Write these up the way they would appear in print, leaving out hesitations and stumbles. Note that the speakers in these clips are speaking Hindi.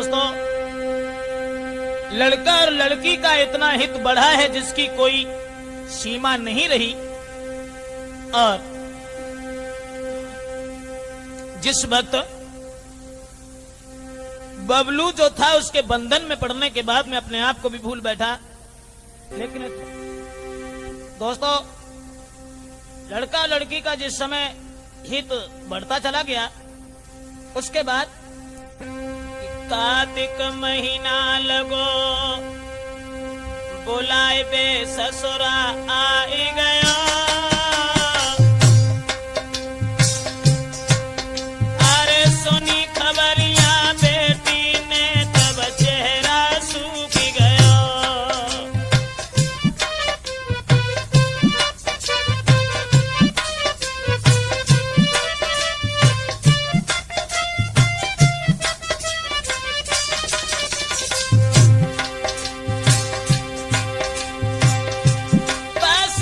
दोस्तों, लड़का और लड़की का इतना हित बढ़ा है जिसकी कोई सीमा नहीं रही। और जिस वक्त बबलू जो था उसके बंधन में पड़ने के बाद मैं अपने आप को भी भूल बैठा। लेकिन दोस्तों, लड़का लड़की का जिस समय हित बढ़ता चला गया, उसके बाद कार्तिक महीना लगो बुलाए बे ससुरा आई गया। अरे सुनी खबरियां बेटी ने तब चेहरा सूख गया। बस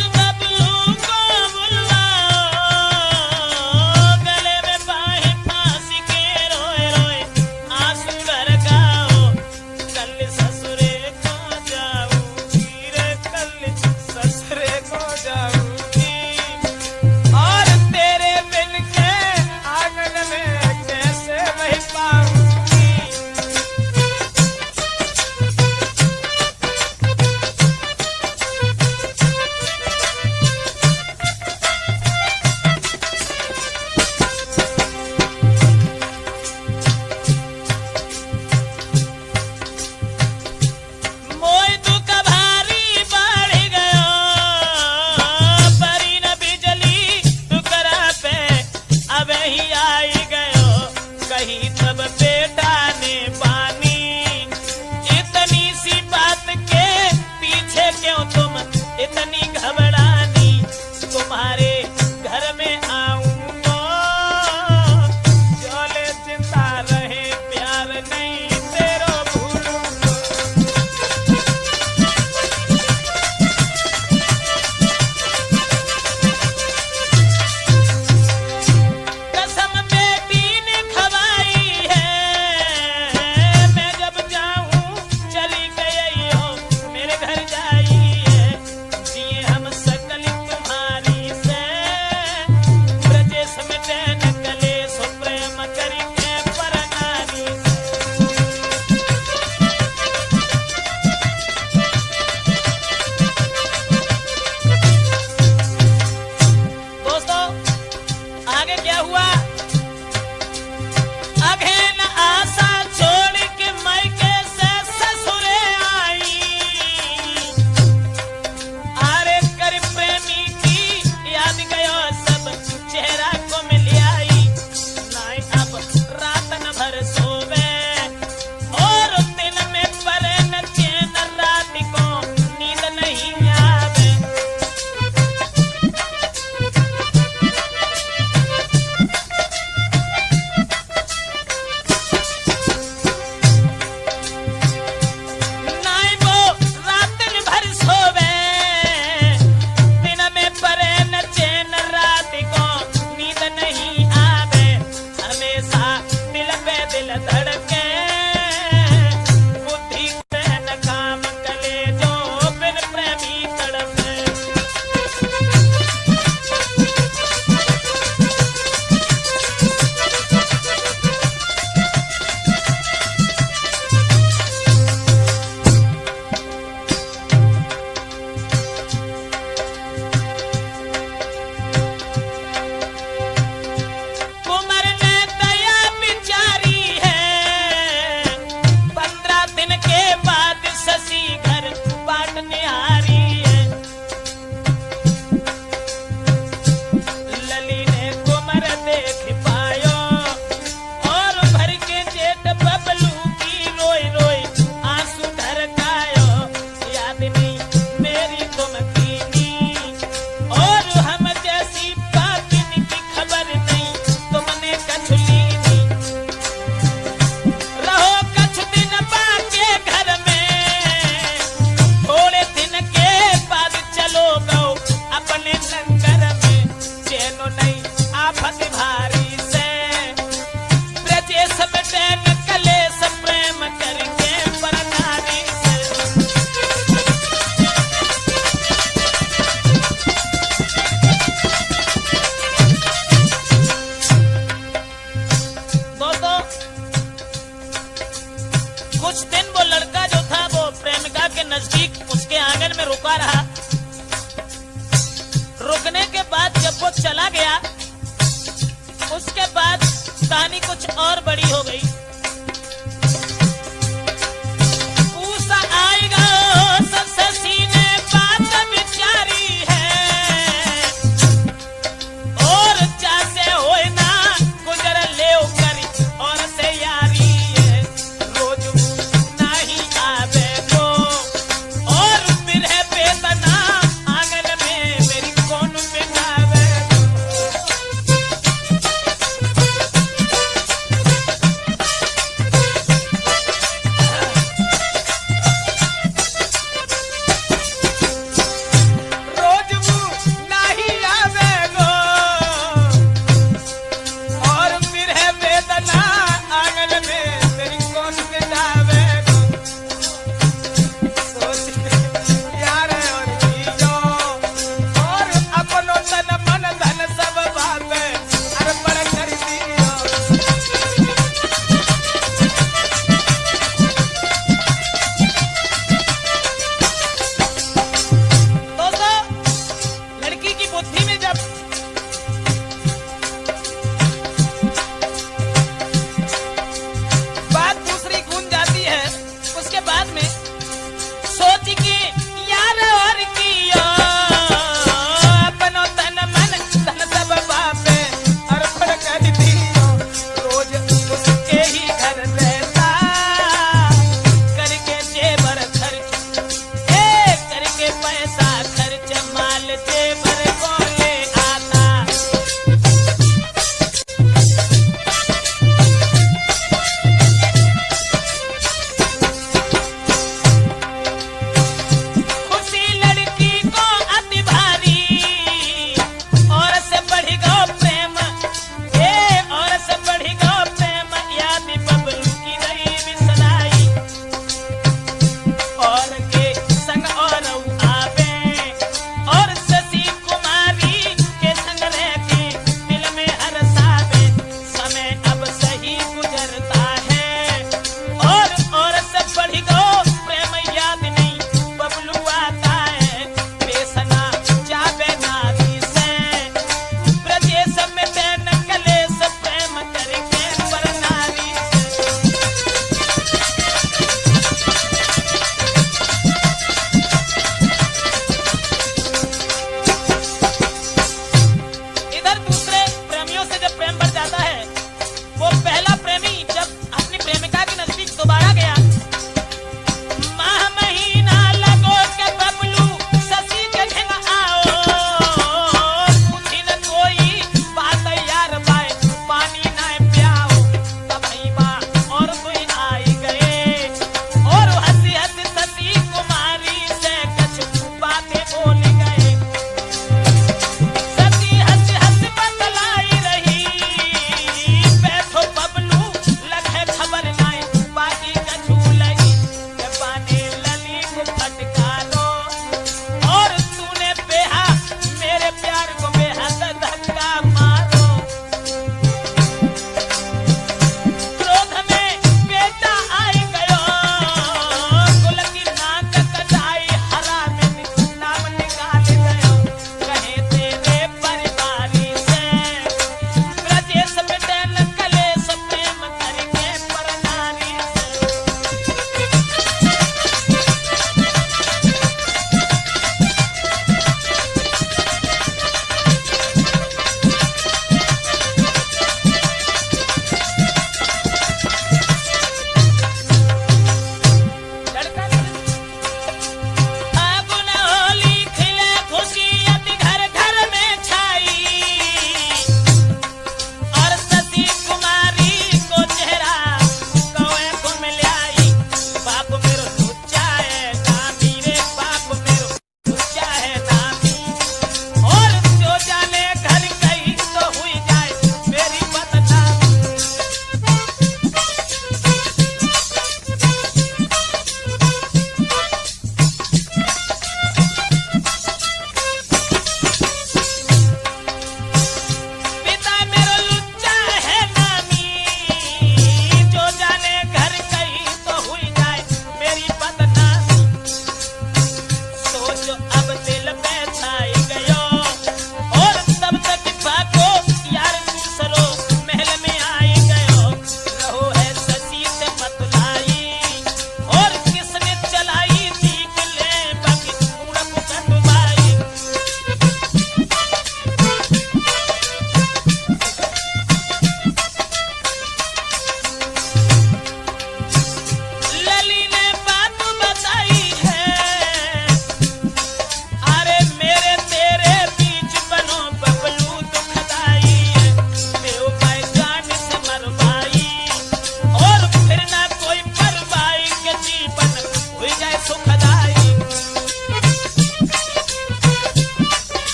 कुछ दिन वो लड़का जो था वो प्रेमिका के नजदीक उसके आंगन में रुका रहा। रुकने के बाद जब वो चला गया, उसके बाद कहानी कुछ और बड़ी हो गई। पूसा आएगा सबसे सीने बात बिचारी है, और चासे होए ना गुजर ले करी और से यारी है। रोज नहीं आवे वो और फिर है बेतना आंगन में मेरी कौन बिठावे।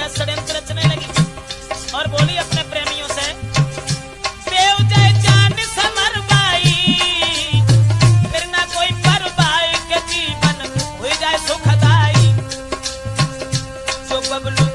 षड्यंत्र रचने लगी और बोली अपने प्रेमियों से, बेव जय जान समर बाई, फिर ना कोई परवाई के जीवन हुई जाए सुखदाई। जो बबलू